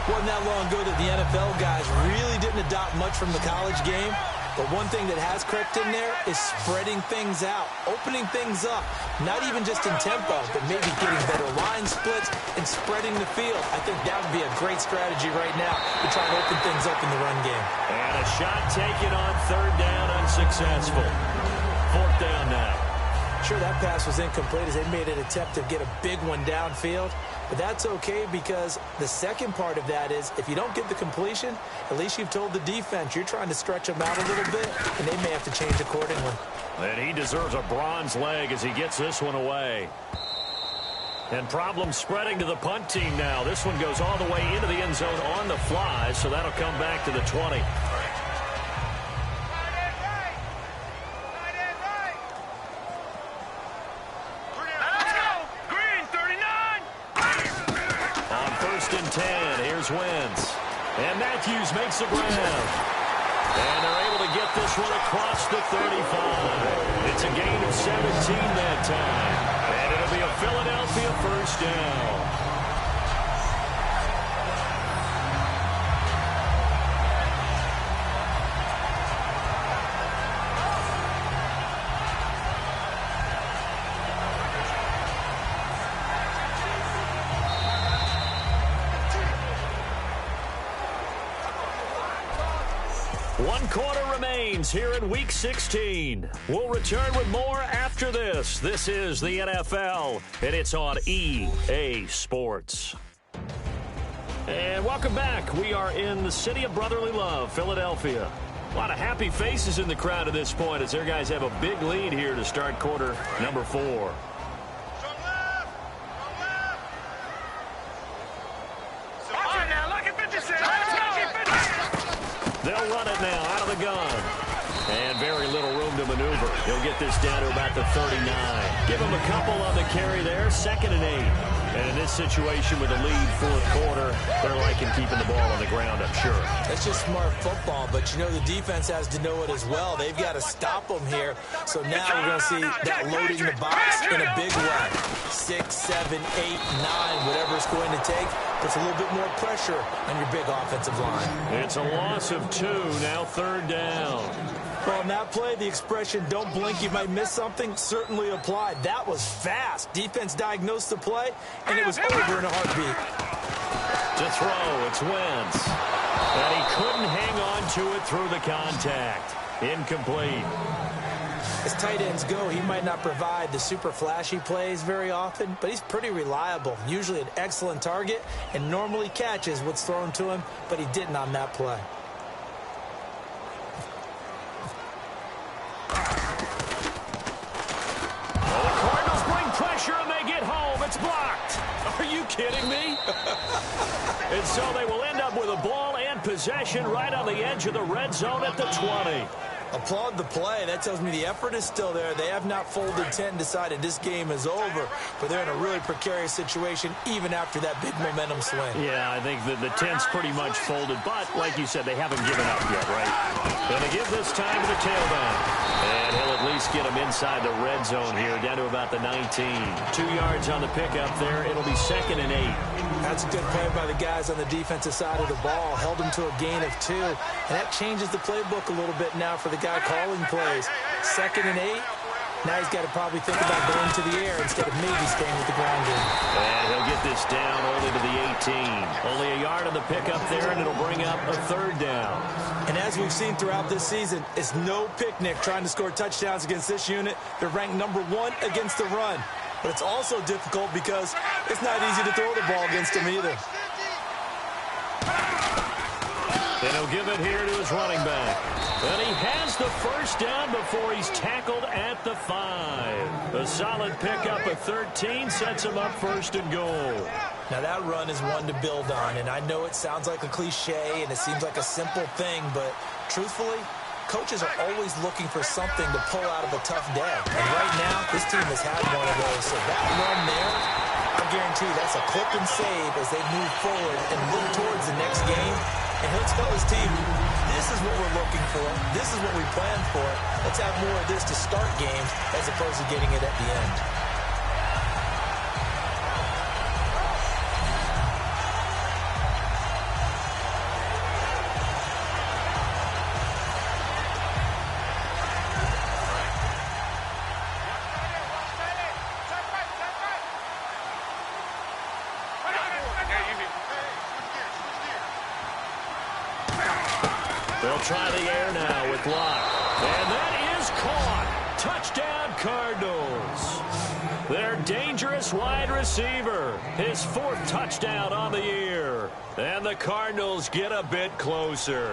Wasn't that long ago that the NFL guys really didn't didn't adopt much from the college game, but one thing that has crept in there is spreading things out, opening things up, not even just in tempo, but maybe getting better line splits and spreading the field. I think that would be a great strategy right now to try and open things up in the run game. And a shot taken on third down, unsuccessful. Fourth down now. Sure, that pass was incomplete as they made an attempt to get a big one downfield. But that's okay because the second part of that is if you don't get the completion, at least you've told the defense you're trying to stretch them out a little bit, and they may have to change accordingly. And he deserves a bronze leg as he gets this one away. And problem spreading to the punt team now. This one goes all the way into the end zone on the fly, so that'll come back to the 20. And 10. Here's Wentz. And Matthews makes the grab. And they're able to get this one across the 35. It's a gain of 17 that time. And it'll be a Philadelphia first down. One quarter remains here in Week 16. We'll return with more after this. This is the NFL, and it's on EA Sports. And welcome back. We are in the city of brotherly love, Philadelphia. A lot of happy faces in the crowd at this point as their guys have a big lead here to start quarter number 4. They'll run it now out of the gun. And very little room to maneuver. He'll get this down to about the 39. Give him a couple on the carry there. 2nd and 8. And in this situation with a lead fourth quarter, they're liking keeping the ball on the ground, I'm sure. That's just smart football, but you know the defense has to know it as well. They've got to stop them here. So now we're going to see that loading the box in a big way. 6, 7, 8, 9, whatever it's going to take. Puts a little bit more pressure on your big offensive line. It's a loss of 2, now 3rd down. Well, on that play, the expression, don't blink, you might miss something, certainly applied. That was fast. Defense diagnosed the play, and it was over in a heartbeat. To throw, it's Wentz. And he couldn't hang on to it through the contact. Incomplete. As tight ends go, he might not provide the super flashy plays very often, but he's pretty reliable, usually an excellent target, and normally catches what's thrown to him, but he didn't on that play. Well, the Cardinals bring pressure and they get home. It's blocked. Are you kidding me? And so they will end up with a ball and possession right on the edge of the red zone at the 20. Applaud the play. That tells me the effort is still there. They have not folded 10 and decided this game is over, but they're in a really precarious situation even after that big momentum swing. Yeah, I think the 10's pretty much folded, but like you said, they haven't given up yet, right? Going to give this time to the tailback. And he'll at least get him inside the red zone here, down to about the 19. 2 yards on the pickup there. It'll be 2nd and 8. That's a good play by the guys on the defensive side of the ball. Held him to a gain of 2. And that changes the playbook a little bit now for the guy calling plays. 2nd and 8. Now he's got to probably think about going to the air instead of maybe staying with the ground game. And he'll get this down only to the 18. Only a yard on the pickup there, and it'll bring up a 3rd down. And as we've seen throughout this season, it's no picnic trying to score touchdowns against this unit. They're ranked number 1 against the run. But it's also difficult because it's not easy to throw the ball against them either. And he'll give it here to his running back. And he has the first down before he's tackled at the 5. A solid pickup of 13 sets him up 1st and goal. Now that run is one to build on, and I know it sounds like a cliche and it seems like a simple thing, but truthfully, coaches are always looking for something to pull out of a tough day. And right now, this team has had one of those. So that run there, I guarantee that's a clip and save as they move forward and look towards the next game. And he'll tell his team, this is what we're looking for. This is what we planned for. Let's have more of this to start games as opposed to getting it at the end. They'll try the air now with Locke. And that is caught. Touchdown, Cardinals. Their dangerous wide receiver. His 4th touchdown on the year. And the Cardinals get a bit closer.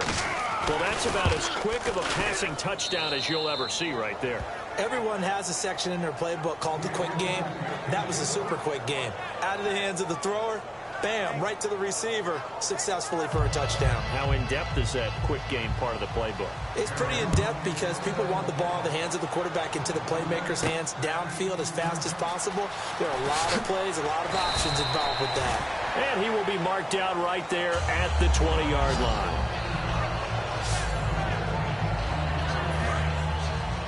Well, that's about as quick of a passing touchdown as you'll ever see right there. Everyone has a section in their playbook called the quick game. That was a super quick game. Out of the hands of the thrower, bam, right to the receiver, successfully for a touchdown. How in-depth is that quick game part of the playbook? It's pretty in-depth because people want the ball in the hands of the quarterback into the playmaker's hands downfield as fast as possible. There are a lot of plays, a lot of options involved with that. And he will be marked out right there at the 20-yard line.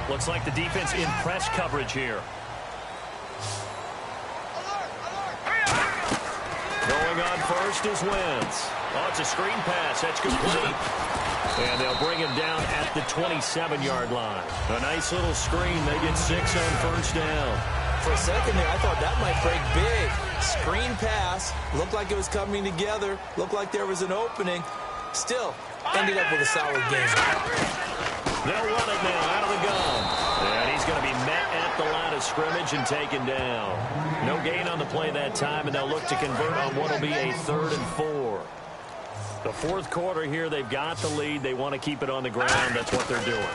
Looks like the defense in press coverage here. Going on first is Wentz. Oh, it's a screen pass. That's complete. And they'll bring him down at the 27-yard line. A nice little screen. They get 6 on first down. For a second there, I thought that might break big. Screen pass. Looked like it was coming together. Looked like there was an opening. Still, ended up with a solid game. They'll run it now out of the gun. And he's going to be met at the line of scrimmage and taken down. No gain on the play that time, and they'll look to convert on what will be a 3rd and 4. The 4th quarter here, they've got the lead. They want to keep it on the ground. That's what they're doing.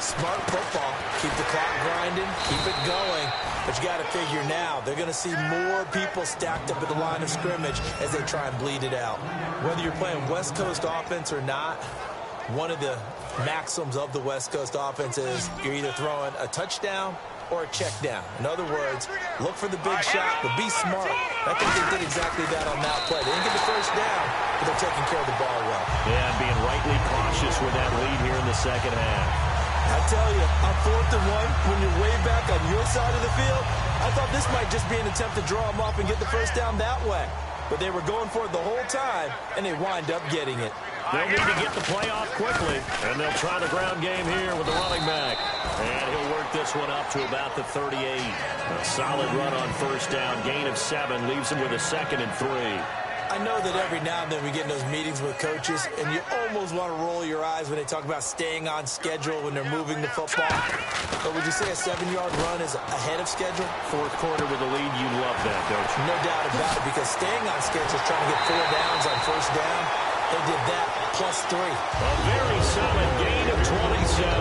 Smart football. Keep the clock grinding. Keep it going. But you got to figure now, they're going to see more people stacked up at the line of scrimmage as they try and bleed it out. Whether you're playing West Coast offense or not, one of the maxims of the West Coast offense is you're either throwing a touchdown or a check down. In other words, look for the big shot, but be smart. I think they did exactly that on that play. They didn't get the first down, but they're taking care of the ball well. Yeah, and being rightly cautious with that lead here in the second half. I tell you, on 4th and 1, when you're way back on your side of the field, I thought this might just be an attempt to draw them off and get the first down that way. But they were going for it the whole time, and they wind up getting it. They'll need to get the play off quickly, and they'll try the ground game here with the running back. And he'll work this one up to about the 38. A solid run on first down, gain of 7, leaves him with a 2nd and 3. I know that every now and then we get in those meetings with coaches, and you almost want to roll your eyes when they talk about staying on schedule when they're moving the football. But would you say a 7-yard run is ahead of schedule? 4th quarter with the lead, you love that, don't you? No doubt about it, because staying on schedule is trying to get 4 downs on first down. They did that plus 3. A very solid gain of 27.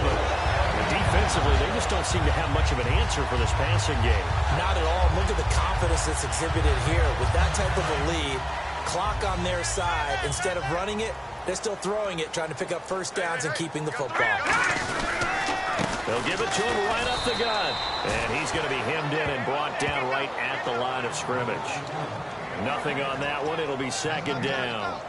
Defensively, they just don't seem to have much of an answer for this passing game. Not at all. Look at the confidence that's exhibited here. With that type of a lead, clock on their side, instead of running it, they're still throwing it, trying to pick up first downs and keeping the football. They'll give it to him right up the gun. And he's going to be hemmed in and brought down right at the line of scrimmage. Nothing on that one. It'll be 2nd down.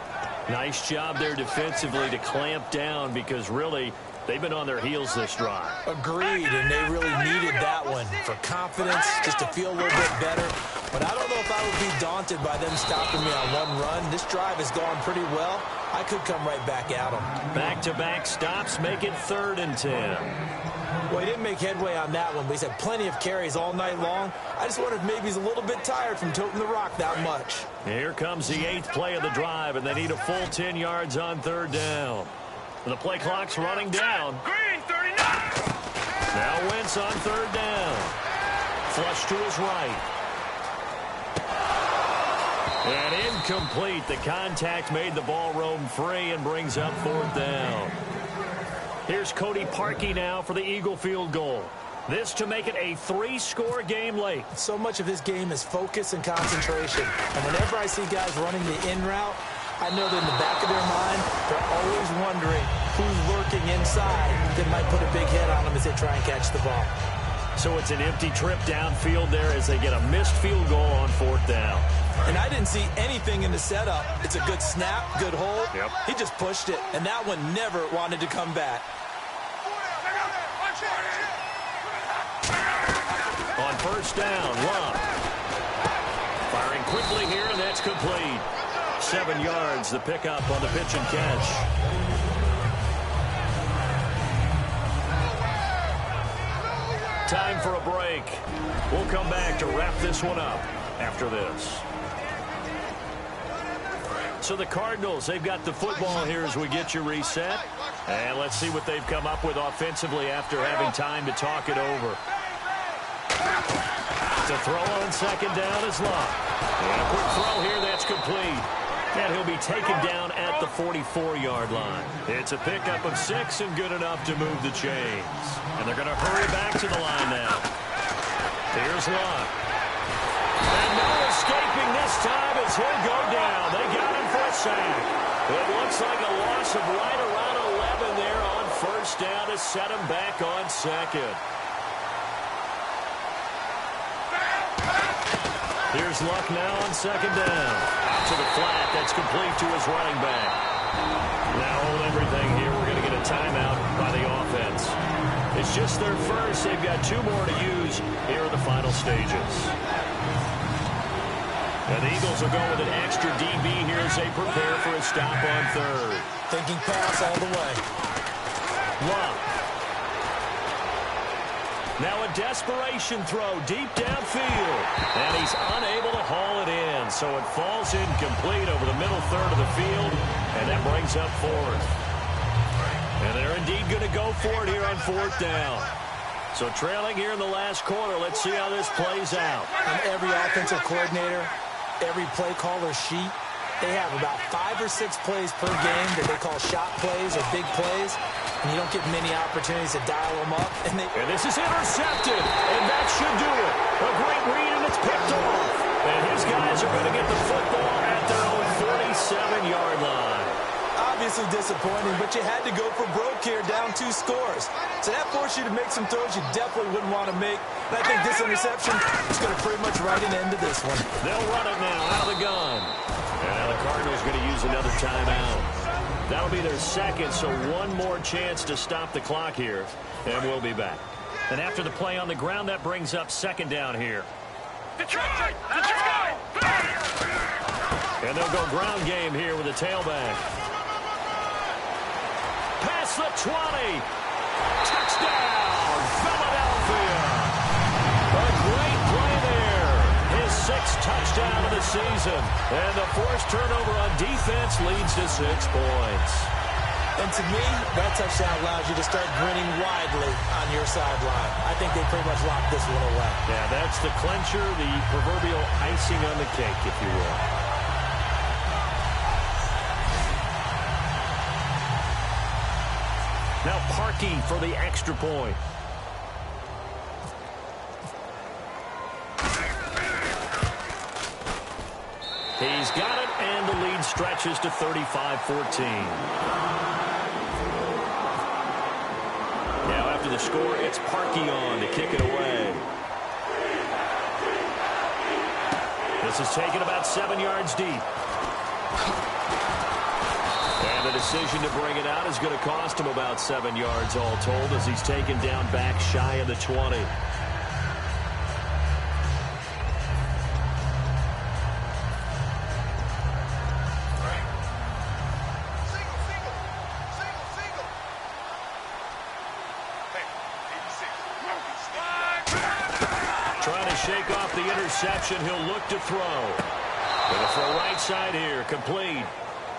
Nice job there defensively to clamp down because really they've been on their heels this drive. Agreed, and they really needed that one for confidence, just to feel a little bit better. But I don't know if I would be daunted by them stopping me on one run. This drive has gone pretty well. I could come right back at them. Back-to-back stops make it 3rd and 10. Well, he didn't make headway on that one, but he's had plenty of carries all night long. I just wonder if maybe he's a little bit tired from toting the rock that much. Here comes the 8th play of the drive, and they need a full 10 yards on 3rd down. The play clock's running down. Green, 39. Now Wentz on 3rd down. Flush to his right. And incomplete. The contact made the ball roam free and brings up 4th down. Here's Cody Parkey now for the Eagle field goal. This to make it a 3-score game late. So much of this game is focus and concentration. And whenever I see guys running the in route, I know that in the back of their mind, they're always wondering who's lurking inside that might put a big hit on them as they try and catch the ball. So it's an empty trip downfield there as they get a missed field goal on 4th down. And I didn't see anything in the setup. It's a good snap, good hold. Yep. He just pushed it, and that one never wanted to come back. On first down, Love. Firing quickly here, and that's complete. 7 yards, the pickup on the pitch and catch. Time for a break. We'll come back to wrap this one up after this. So the Cardinals, they've got the football here as we get you reset. And let's see what they've come up with offensively after having time to talk it over. To throw on second down is Luck. And a quick throw here, that's complete. And he'll be taken down at the 44-yard line. It's a pickup of 6 and good enough to move the chains. And they're going to hurry back to the line now. Here's Luck. And no escaping this time as he'll go down. They got him for a sack. It looks like a loss of right around 11 there on first down to set him back on second. Here's Luck now on second down. Out to the flat. That's complete to his running back. Now hold everything here. We're going to get a timeout by the offense. It's just their first. They've got 2 more to use here in the final stages. And the Eagles will go with an extra DB here as they prepare for a stop on third. Thinking pass all the way. Luck. Now a desperation throw deep downfield. And he's unable to haul it in. So it falls incomplete over the middle third of the field. And that brings up fourth. And they're indeed going to go for it here on fourth down. So trailing here in the last quarter. Let's see how this plays out. And every offensive coordinator, every play caller sheet, they have about 5 or 6 plays per game that they call shot plays or big plays. And you don't get many opportunities to dial them up. And this is intercepted. And that should do it. A great read, and it's picked off. And his guys are going to get the football at their own 47-yard line. Obviously disappointing, but you had to go for broke here, down 2 scores. So that forced you to make some throws you definitely wouldn't want to make. And I think this interception is going to pretty much write an end to this one. They'll run it now out of the gun. And now the Cardinals are going to use another timeout. That'll be their second, so one more chance to stop the clock here. And we'll be back. And after the play on the ground, that brings up second down here. Detroit, let's go! And they'll go ground game here with a tailback. Past the 20. Touchdown, Philadelphia. A great play there. His 6th touchdown of the season. And the forced turnover on defense leads to 6 points. And to me, that touchdown allows you to start grinning widely on your sideline. I think they pretty much locked this one away. Yeah, that's the clincher, the proverbial icing on the cake, if you will. Now Parkey for the extra point. He's got it, and the lead stretches to 35-14. Now after the score, it's Parkey on to kick it away. This is taken about 7 yards deep. And the decision to bring it out is going to cost him about 7 yards all told as he's taken down back shy of the 20. Trying to shake off the interception. He'll look to throw. Going to throw right side here. Complete.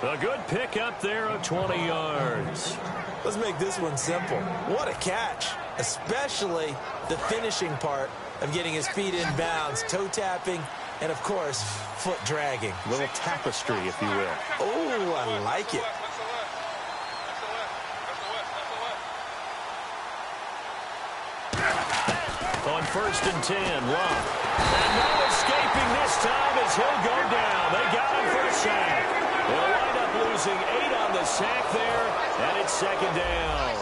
A good pick up there of 20 yards. Let's make this one simple. What a catch, especially the finishing part of getting his feet in bounds, toe tapping, and, of course, foot dragging. A little tapestry, if you will. Oh, I like it. On 1st and 10, Luck. And no escaping this time as he'll go down. They got him for a sack. They'll wind up losing 8 on the sack there, and it's second down.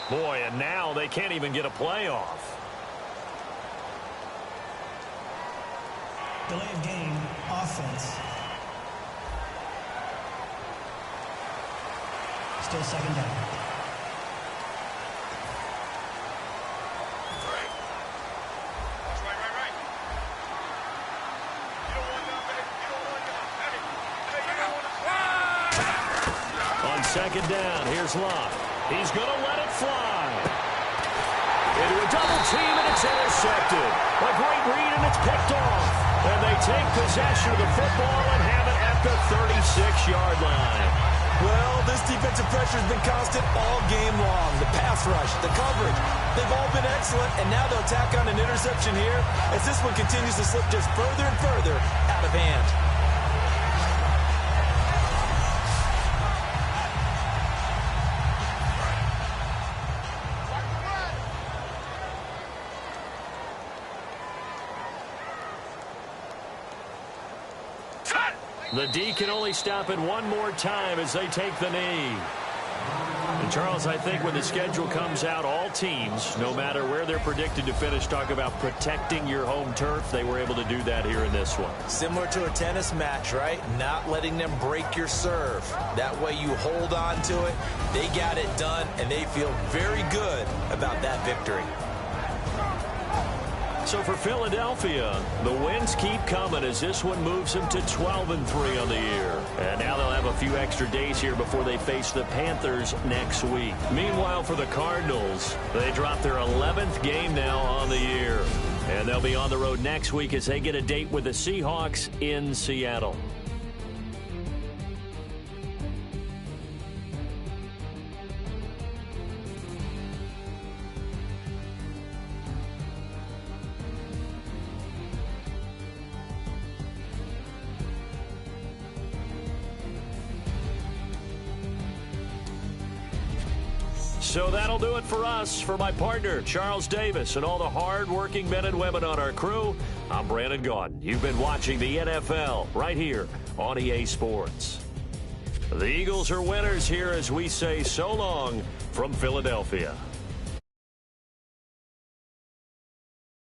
Boy, and now they can't even get a playoff. Delay of game, offense. cents. Still second down. On second down, here's Locke. He's going to let it fly. Into a double team, and it's intercepted. A great read, and it's picked off. And they take possession of the football and have it at the 36-yard line. Well, this defensive pressure has been constant all game long. The pass rush, the coverage, they've all been excellent, and now they'll tack on an interception here as this one continues to slip just further and further out of hand. The D can only stop it one more time as they take the knee. And Charles, I think when the schedule comes out, all teams, no matter where they're predicted to finish, talk about protecting your home turf. They were able to do that here in this one. Similar to a tennis match, right? Not letting them break your serve. That way you hold on to it. They got it done, and they feel very good about that victory. So for Philadelphia, the wins keep coming as this one moves them to 12-3 on the year. And now they'll have a few extra days here before they face the Panthers next week. Meanwhile, for the Cardinals, they drop their 11th game now on the year. And they'll be on the road next week as they get a date with the Seahawks in Seattle. So that'll do it for us. For my partner, Charles Davis, and all the hard-working men and women on our crew, I'm Brandon Gaudin. You've been watching the NFL right here on EA Sports. The Eagles are winners here as we say so long from Philadelphia.